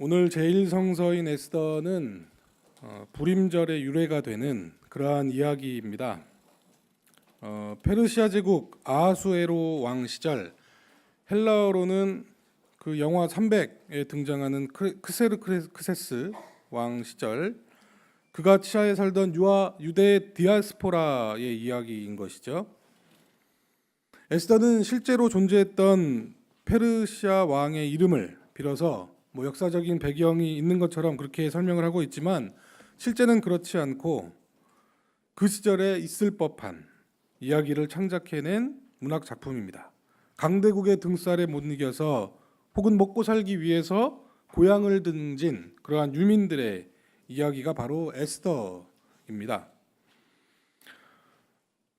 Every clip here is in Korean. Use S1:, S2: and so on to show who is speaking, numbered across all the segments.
S1: 오늘 제1성서인 에스더는 불임절의 유래가 되는 그러한 이야기입니다. 페르시아 제국 아하수에로 왕 시절, 헬라어로는 그 영화 300에 등장하는 크세르크세스 왕 시절, 그가 치하에 살던 유대 디아스포라의 이야기인 것이죠. 에스더는 실제로 존재했던 페르시아 왕의 이름을 빌어서 역사적인 배경이 있는 것처럼 그렇게 설명을 하고 있지만 실제는 그렇지 않고 그 시절에 있을 법한 이야기를 창작해낸 문학 작품입니다. 강대국의 등살에 못 이겨서 혹은 먹고 살기 위해서 고향을 등진 그러한 유민들의 이야기가 바로 에스더입니다.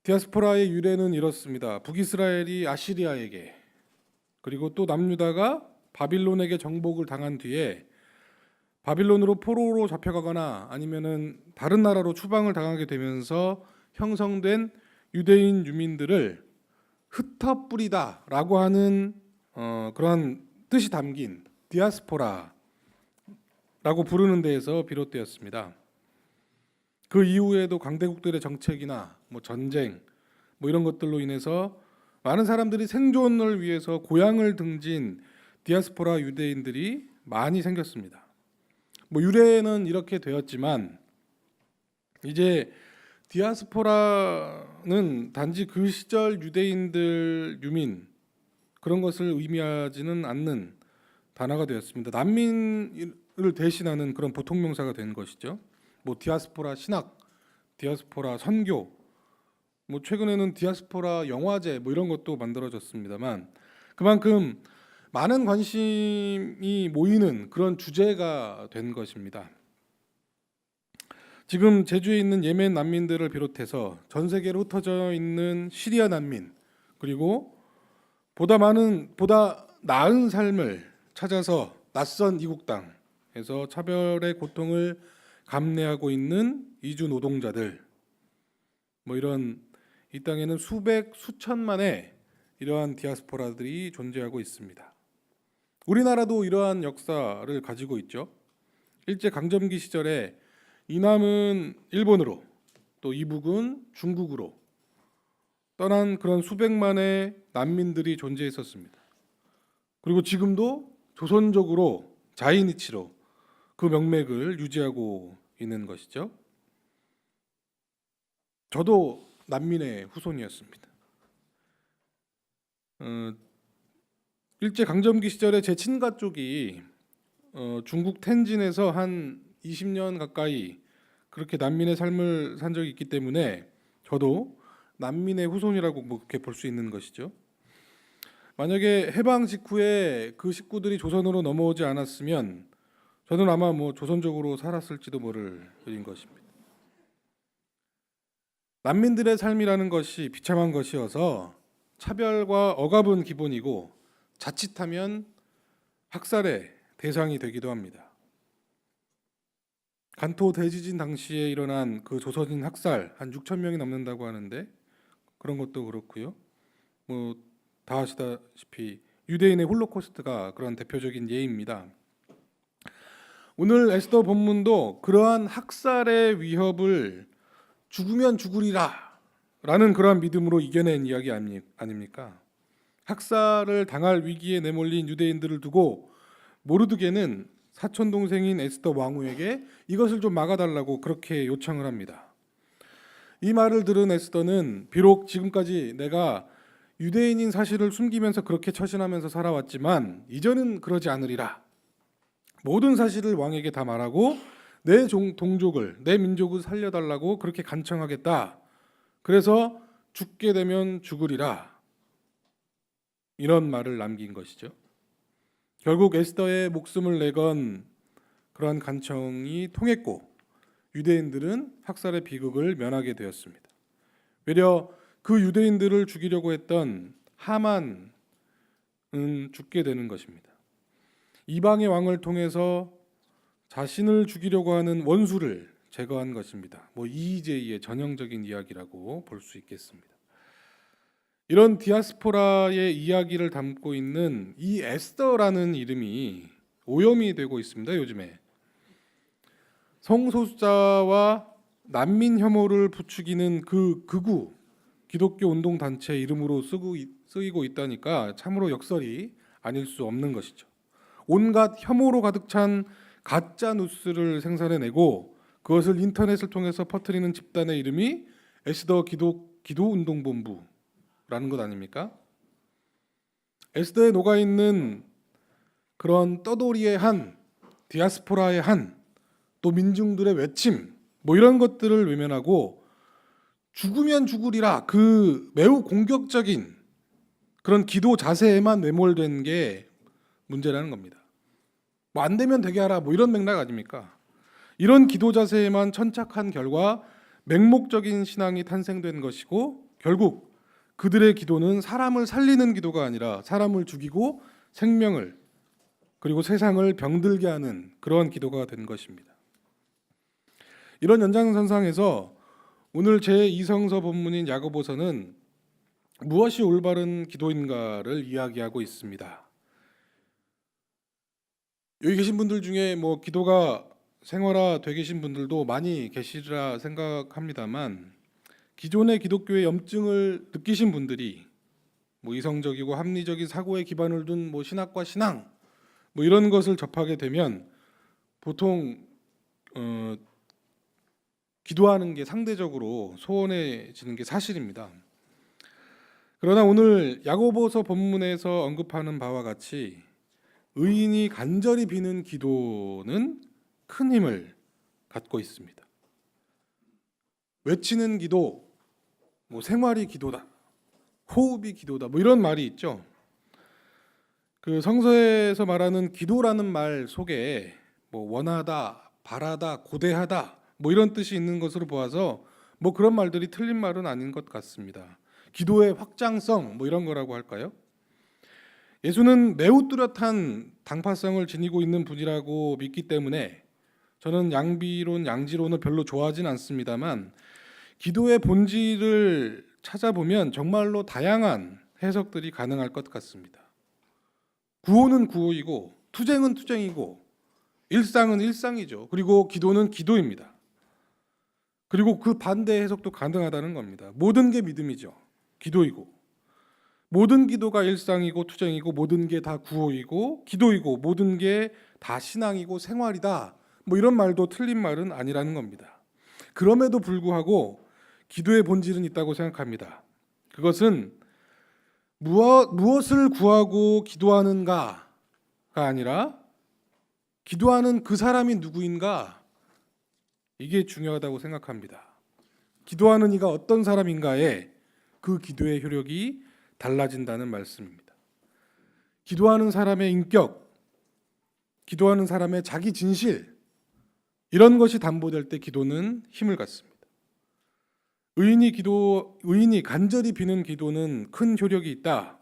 S1: 디아스포라의 유래는 이렇습니다. 북이스라엘이 아시리아에게 그리고 또 남유다가 바빌론에게 정복을 당한 뒤에 바빌론으로 포로로 잡혀가거나 아니면은 다른 나라로 추방을 당하게 되면서 형성된 유대인 유민들을 흩어뿌리다라고 하는 그러한 뜻이 담긴 디아스포라라고 부르는 데에서 비롯되었습니다. 그 이후에도 강대국들의 정책이나 전쟁 이런 것들로 인해서 많은 사람들이 생존을 위해서 고향을 등진 디아스포라 유대인들이 많이 생겼습니다. 유래는 이렇게 되었지만 이제 디아스포라는 단지 그 시절 유대인들 유민 그런 것을 의미하지는 않는 단어가 되었습니다. 난민을 대신하는 그런 보통명사가 된 것이죠. 디아스포라 신학, 디아스포라 선교, 최근에는 디아스포라 영화제 이런 것도 만들어졌습니다만 그만큼 많은 관심이 모이는 그런 주제가 된 것입니다. 지금 제주에 있는 예멘 난민들을 비롯해서 전 세계로 흩어져 있는 시리아 난민, 그리고 보다 나은 삶을 찾아서 낯선 이국 땅에서 차별의 고통을 감내하고 있는 이주 노동자들, 이런 이 땅에는 수천만의 이러한 디아스포라들이 존재하고 있습니다. 우리나라도 이러한 역사를 가지고 있죠. 일제 강점기 시절에 이남은 일본으로 또 이북은 중국으로 떠난 그런 수백만의 난민들이 존재했었습니다. 그리고 지금도 조선족으로 자인이치로 그 명맥을 유지하고 있는 것이죠. 저도 난민의 후손이었습니다. 일제 강점기 시절에 제 친가 쪽이 중국 텐진에서 한 20년 가까이 그렇게 난민의 삶을 산 적이 있기 때문에 저도 난민의 후손이라고 그렇게 볼 수 있는 것이죠. 만약에 해방 직후에 그 식구들이 조선으로 넘어오지 않았으면 저는 아마 조선족으로 살았을지도 모를 일인 것입니다. 난민들의 삶이라는 것이 비참한 것이어서 차별과 억압은 기본이고 자칫하면 학살의 대상이 되기도 합니다. 간토 대지진 당시에 일어난 그 조선인 학살 한 6천 명이 넘는다고 하는데 그런 것도 그렇고요. 다 아시다시피 유대인의 홀로코스트가 그런 대표적인 예입니다. 오늘 에스더 본문도 그러한 학살의 위협을 죽으면 죽으리라 라는 그러한 믿음으로 이겨낸 이야기 아닙니까? 학살을 당할 위기에 내몰린 유대인들을 두고 모르드게는 사촌 동생인 에스더 왕후에게 이것을 좀 막아달라고 그렇게 요청을 합니다. 이 말을 들은 에스더는 비록 지금까지 내가 유대인인 사실을 숨기면서 그렇게 처신하면서 살아왔지만 이제는 그러지 않으리라. 모든 사실을 왕에게 다 말하고 내 동족을, 내 민족을 살려달라고 그렇게 간청하겠다. 그래서 죽게 되면 죽으리라. 이런 말을 남긴 것이죠. 결국 에스더의 목숨을 내건 그러한 간청이 통했고 유대인들은 학살의 비극을 면하게 되었습니다. 외려 그 유대인들을 죽이려고 했던 하만은 죽게 되는 것입니다. 이방의 왕을 통해서 자신을 죽이려고 하는 원수를 제거한 것입니다. 이의제의 전형적인 이야기라고 볼 수 있겠습니다. 이런 디아스포라의 이야기를 담고 있는 이 에스더라는 이름이 오염이 되고 있습니다. 요즘에 성소수자와 난민 혐오를 부추기는 그 극우 기독교 운동 단체 이름으로 쓰이고 있다니까 참으로 역설이 아닐 수 없는 것이죠. 온갖 혐오로 가득 찬 가짜 뉴스를 생산해내고 그것을 인터넷을 통해서 퍼뜨리는 집단의 이름이 에스더 기도운동본부라는 것 아닙니까? 에스더에 녹아 있는 그런 떠돌이의 한, 디아스포라의 한, 또 민중들의 외침, 뭐 이런 것들을 외면하고 죽으면 죽으리라 그 매우 공격적인 그런 기도 자세에만 매몰된 게 문제라는 겁니다. 뭐 안 되면 되게 하라 뭐 이런 맥락 아닙니까? 이런 기도 자세에만 천착한 결과 맹목적인 신앙이 탄생된 것이고 결국 그들의 기도는 사람을 살리는 기도가 아니라 사람을 죽이고 생명을 그리고 세상을 병들게 하는 그런 기도가 된 것입니다. 이런 연장선상에서 오늘 제2성서 본문인 야고보서는 무엇이 올바른 기도인가를 이야기하고 있습니다. 여기 계신 분들 중에 뭐 기도가 생활화 되 계신 분들도 많이 계시리라 생각합니다만 기존의 기독교의 염증을 느끼신 분들이 뭐 이성적이고 합리적인 사고에 기반을 둔 뭐 신학과 신앙 뭐 이런 것을 접하게 되면 보통 기도하는 게 상대적으로 소원해지는 게 사실입니다. 그러나 오늘 야고보서 본문에서 언급하는 바와 같이 의인이 간절히 비는 기도는 큰 힘을 갖고 있습니다. 외치는 기도, 뭐 생활이 기도다, 호흡이 기도다, 뭐 이런 말이 있죠. 그 성서에서 말하는 기도라는 말 속에 뭐 원하다, 바라다, 고대하다, 뭐 이런 뜻이 있는 것으로 보아서 뭐 그런 말들이 틀린 말은 아닌 것 같습니다. 기도의 확장성, 뭐 이런 거라고 할까요? 예수는 매우 뚜렷한 당파성을 지니고 있는 분이라고 믿기 때문에 저는 양비론, 양지론을 별로 좋아하진 않습니다만 기도의 본질을 찾아보면 정말로 다양한 해석들이 가능할 것 같습니다. 구호는 구호이고 투쟁은 투쟁이고 일상은 일상이죠. 그리고 기도는 기도입니다. 그리고 그 반대 해석도 가능하다는 겁니다. 모든 게 믿음이죠. 기도이고 모든 기도가 일상이고 투쟁이고 모든 게 다 구호이고 기도이고 모든 게 다 신앙이고 생활이다. 뭐 이런 말도 틀린 말은 아니라는 겁니다. 그럼에도 불구하고 기도의 본질은 있다고 생각합니다. 그것은 무엇을 구하고 기도하는가가 아니라 기도하는 그 사람이 누구인가 이게 중요하다고 생각합니다. 기도하는 이가 어떤 사람인가에 그 기도의 효력이 달라진다는 말씀입니다. 기도하는 사람의 인격, 기도하는 사람의 자기 진실 이런 것이 담보될 때 기도는 힘을 갖습니다. 의인이 간절히 비는 기도는 큰 효력이 있다.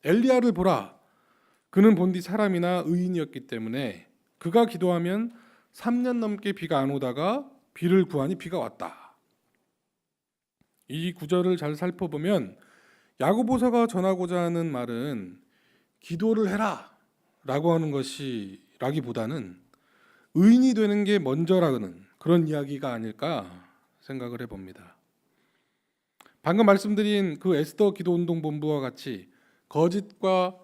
S1: 엘리야를 보라. 그는 본디 사람이나 의인이었기 때문에 그가 기도하면 3년 넘게 비가 안 오다가 비를 구하니 비가 왔다. 이 구절을 잘 살펴보면 야고보서가 전하고자 하는 말은 기도를 해라 라고 하는 것이라기보다는 의인이 되는 게 먼저라는 그런 이야기가 아닐까 생각을 해봅니다. 방금 말씀드린 그 에스더 기도운동본부와 같이 거짓과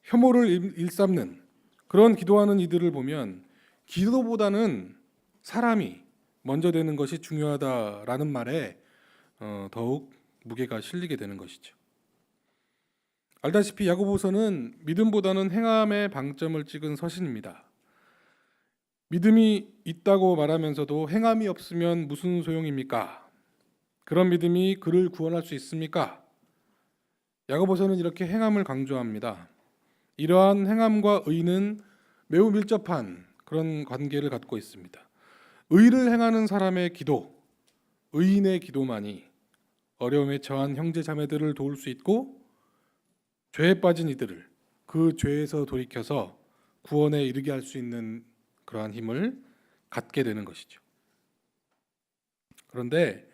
S1: 혐오를 일삼는 그런 기도하는 이들을 보면 기도보다는 사람이 먼저 되는 것이 중요하다라는 말에 더욱 무게가 실리게 되는 것이죠. 알다시피 야고보서는 믿음보다는 행함에 방점을 찍은 서신입니다. 믿음이 있다고 말하면서도 행함이 없으면 무슨 소용입니까? 그런 믿음이 그를 구원할 수 있습니까? 야고보서는 이렇게 행함을 강조합니다. 이러한 행함과 의는 매우 밀접한 그런 관계를 갖고 있습니다. 의를 행하는 사람의 기도, 의인의 기도만이 어려움에 처한 형제 자매들을 도울 수 있고 죄에 빠진 이들을 그 죄에서 돌이켜서 구원에 이르게 할 수 있는 그러한 힘을 갖게 되는 것이죠. 그런데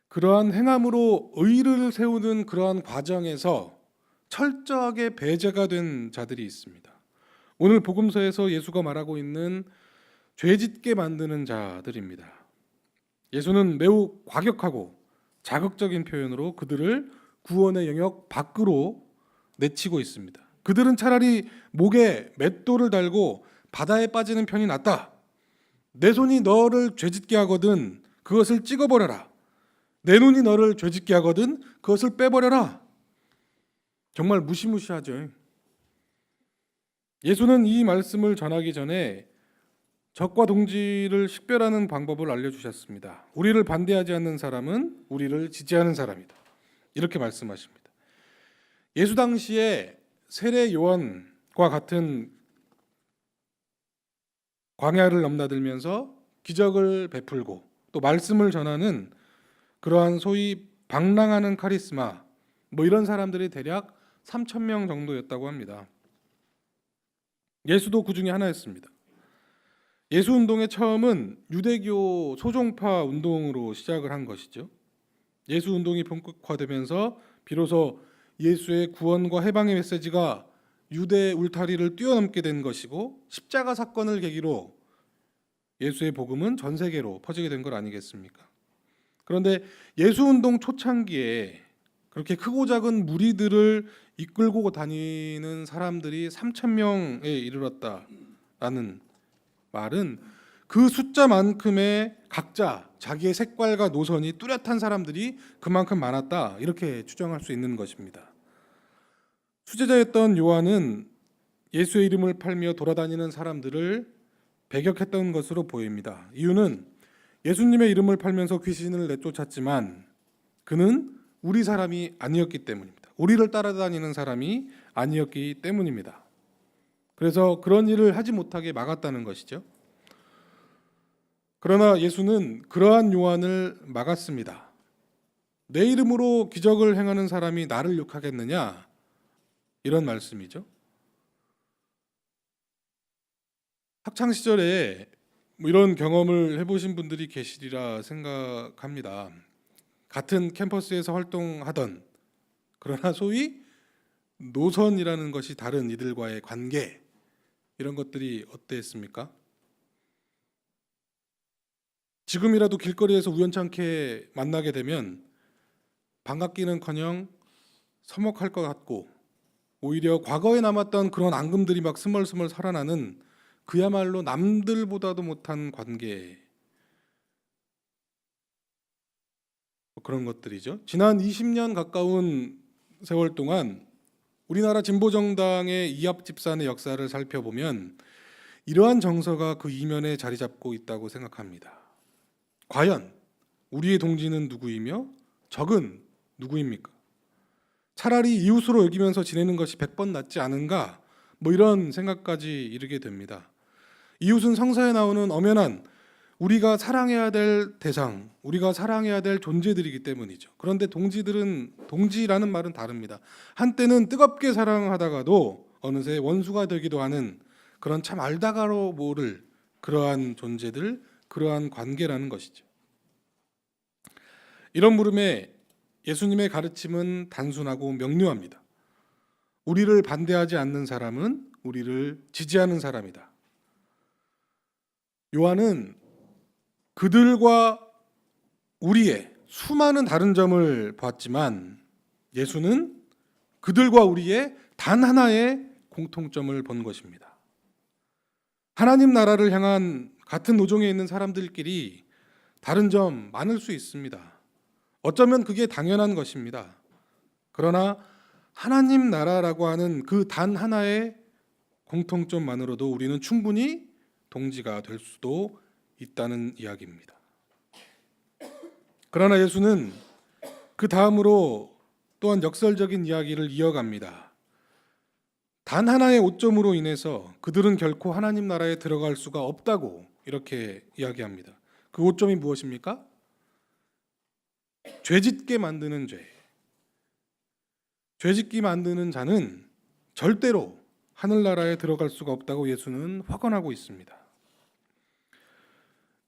S1: 그러한 행함으로 의를 세우는 그러한 과정에서 철저하게 배제가 된 자들이 있습니다. 오늘 복음서에서 예수가 말하고 있는 죄짓게 만드는 자들입니다. 예수는 매우 과격하고 자극적인 표현으로 그들을 구원의 영역 밖으로 내치고 있습니다. 그들은 차라리 목에 맷돌을 달고 바다에 빠지는 편이 낫다. 내 손이 너를 죄짓게 하거든 그것을 찍어버려라. 내 눈이 너를 죄짓게 하거든 그것을 빼버려라. 정말 무시무시하죠. 예수는 이 말씀을 전하기 전에 적과 동지를 식별하는 방법을 알려주셨습니다. 우리를 반대하지 않는 사람은 우리를 지지하는 사람이다. 이렇게 말씀하십니다. 예수 당시에 세례 요한과 같은 광야를 넘나들면서 기적을 베풀고 또 말씀을 전하는 그러한 소위 방랑하는 카리스마 이런 사람들이 대략 3,000명 정도였다고 합니다. 예수도 그 중에 하나였습니다. 예수 운동의 처음은 유대교 소종파 운동으로 시작을 한 것이죠. 예수 운동이 본격화되면서 비로소 예수의 구원과 해방의 메시지가 유대 울타리를 뛰어넘게 된 것이고 십자가 사건을 계기로 예수의 복음은 전 세계로 퍼지게 된 것 아니겠습니까? 그런데 예수 운동 초창기에 그렇게 크고 작은 무리들을 이끌고 다니는 사람들이 3,000명에 이르렀다라는 말은 그 숫자만큼의 각자 자기의 색깔과 노선이 뚜렷한 사람들이 그만큼 많았다 이렇게 추정할 수 있는 것입니다. 수제자였던 요한은 예수의 이름을 팔며 돌아다니는 사람들을 배격했던 것으로 보입니다. 이유는 예수님의 이름을 팔면서 귀신을 내쫓았지만 그는 우리 사람이 아니었기 때문입니다. 우리를 따라다니는 사람이 아니었기 때문입니다. 그래서 그런 일을 하지 못하게 막았다는 것이죠. 그러나 예수는 그러한 요한을 막았습니다. 내 이름으로 기적을 행하는 사람이 나를 욕하겠느냐? 이런 말씀이죠. 학창 시절에 이런 경험을 해보신 분들이 계시리라 생각합니다. 같은 캠퍼스에서 활동하던 그러나 소위 노선이라는 것이 다른 이들과의 관계 이런 것들이 어땠습니까? 지금이라도 길거리에서 우연찮게 만나게 되면 반갑기는커녕 서먹할 것 같고 오히려 과거에 남았던 그런 앙금들이 막 스멀스멀 살아나는 그야말로 남들보다도 못한 관계 그런 것들이죠. 지난 20년 가까운 세월 동안 우리나라 진보정당의 이합집산의 역사를 살펴보면 이러한 정서가 그 이면에 자리 잡고 있다고 생각합니다. 과연 우리의 동지는 누구이며 적은 누구입니까? 차라리 이웃으로 여기면서 지내는 것이 100번 낫지 않은가? 이런 생각까지 이르게 됩니다. 이웃은 성서에 나오는 엄연한 우리가 사랑해야 될 대상, 우리가 사랑해야 될 존재들이기 때문이죠. 그런데 동지라는 말은 다릅니다. 한때는 뜨겁게 사랑하다가도 어느새 원수가 되기도 하는 그런 참 알다가로 모를 그러한 존재들, 그러한 관계라는 것이죠. 이런 물음에 예수님의 가르침은 단순하고 명료합니다. 우리를 반대하지 않는 사람은 우리를 지지하는 사람이다. 요한은 그들과 우리의 수많은 다른 점을 봤지만 예수는 그들과 우리의 단 하나의 공통점을 본 것입니다. 하나님 나라를 향한 같은 노종에 있는 사람들끼리 다른 점 많을 수 있습니다. 어쩌면 그게 당연한 것입니다. 그러나 하나님 나라라고 하는 그 단 하나의 공통점만으로도 우리는 충분히 동지가 될 수도 있다는 이야기입니다. 그러나 예수는 그 다음으로 또한 역설적인 이야기를 이어갑니다. 단 하나의 오점으로 인해서 그들은 결코 하나님 나라에 들어갈 수가 없다고 이렇게 이야기합니다. 그 오점이 무엇입니까? 죄짓게 만드는 죄. 죄짓게 만드는 자는 절대로 하늘나라에 들어갈 수가 없다고 예수는 확언하고 있습니다.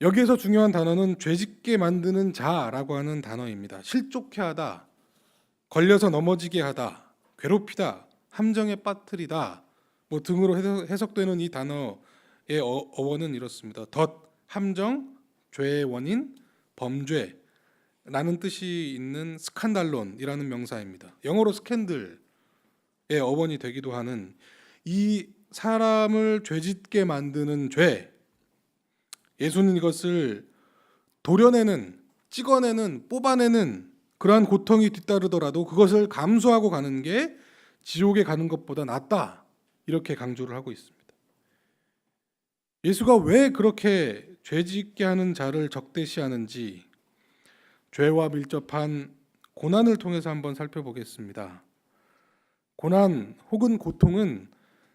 S1: 여기에서 중요한 단어는 죄짓게 만드는 자라고 하는 단어입니다. 실족해 하다, 걸려서 넘어지게 하다, 괴롭히다, 함정에 빠뜨리다 뭐 등으로 해석되는 이 단어의 어원은 이렇습니다. 덫, 함정, 죄의 원인, 범죄라는 뜻이 있는 스칸달론이라는 명사입니다. 영어로 스캔들의 어원이 되기도 하는 이 사람을 죄짓게 만드는 죄, 예수는 이것을 도려내는, 찍어내는, 뽑아내는 그러한 고통이 뒤따르더라도 그것을 감수하고 가는 게 지옥에 가는 것보다 낫다, 이렇게 강조를 하고 있습니다. 예수가 왜 그렇게 죄짓게 하는 자를 적대시하는지 죄와 밀접한 고난을 통해서 한번 살펴보겠습니다. 고난 혹은 고통은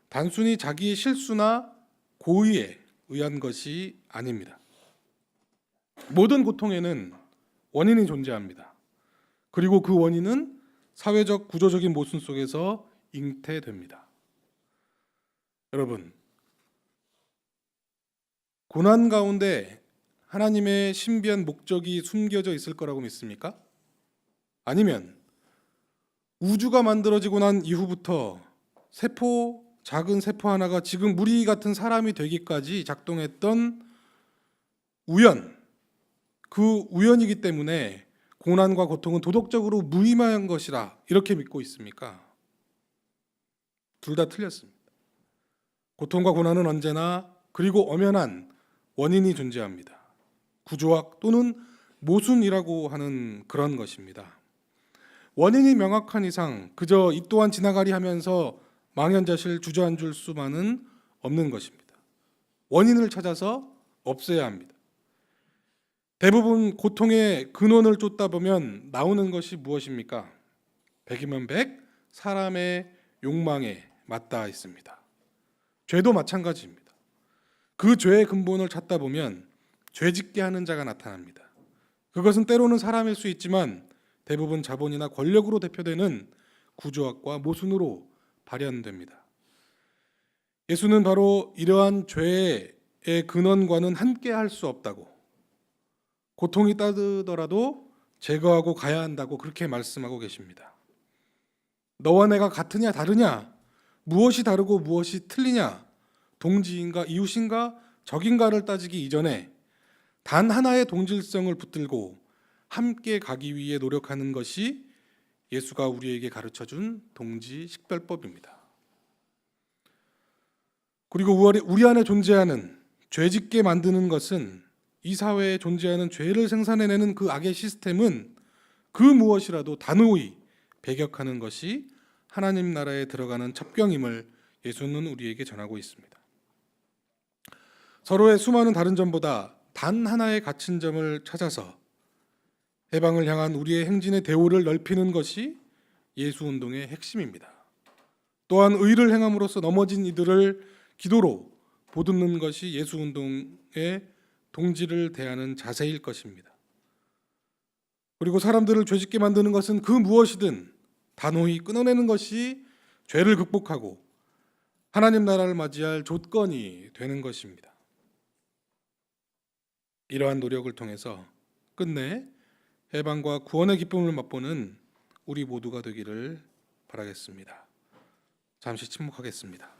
S1: 단순히 자기의 실수나 고의에 의한 것이 아닙니다. 모든 고통에는 원인이 존재합니다. 그리고 그 원인은 사회적 구조적인 모순 속에서 잉태됩니다. 여러분, 고난 가운데 하나님의 신비한 목적이 숨겨져 있을 거라고 믿습니까? 아니면 우주가 만들어지고 난 이후부터 작은 세포 하나가 지금 우리 같은 사람이 되기까지 작동했던 우연, 그 우연이기 때문에 고난과 고통은 도덕적으로 무의미한 것이라 이렇게 믿고 있습니까? 둘 다 틀렸습니다. 고통과 고난은 언제나 그리고 엄연한 원인이 존재합니다. 구조학 또는 모순이라고 하는 그런 것입니다. 원인이 명확한 이상 그저 이 또한 지나가리 하면서 망연자실 주저앉을 수만은 없는 것입니다. 원인을 찾아서 없애야 합니다. 대부분 고통의 근원을 쫓다 보면 나오는 것이 무엇입니까? 100이면 100, 사람의 욕망에 맞닿아 있습니다. 죄도 마찬가지입니다. 그 죄의 근본을 찾다 보면 죄짓게 하는 자가 나타납니다. 그것은 때로는 사람일 수 있지만 대부분 자본이나 권력으로 대표되는 구조학과 모순으로 발현됩니다. 예수는 바로 이러한 죄의 근원과는 함께 할 수 없다고, 고통이 따르더라도 제거하고 가야 한다고 그렇게 말씀하고 계십니다. 너와 내가 같으냐 다르냐, 무엇이 다르고 무엇이 틀리냐, 동지인가 이웃인가 적인가를 따지기 이전에 단 하나의 동질성을 붙들고 함께 가기 위해 노력하는 것이 예수가 우리에게 가르쳐준 동지 식별법입니다. 그리고 우리 안에 존재하는 죄짓게 만드는 것은, 이 사회에 존재하는 죄를 생산해내는 그 악의 시스템은 그 무엇이라도 단호히 배격하는 것이 하나님 나라에 들어가는 첩경임을 예수는 우리에게 전하고 있습니다. 서로의 수많은 다른 점보다 단 하나의 갇힌 점을 찾아서 해방을 향한 우리의 행진의 대오를 넓히는 것이 예수운동의 핵심입니다. 또한 의를 행함으로써 넘어진 이들을 기도로 보듬는 것이 예수운동의 동지를 대하는 자세일 것입니다. 그리고 사람들을 죄짓게 만드는 것은 그 무엇이든 단호히 끊어내는 것이 죄를 극복하고 하나님 나라를 맞이할 조건이 되는 것입니다. 이러한 노력을 통해서 끝내 해방과 구원의 기쁨을 맛보는 우리 모두가 되기를 바라겠습니다. 잠시 침묵하겠습니다.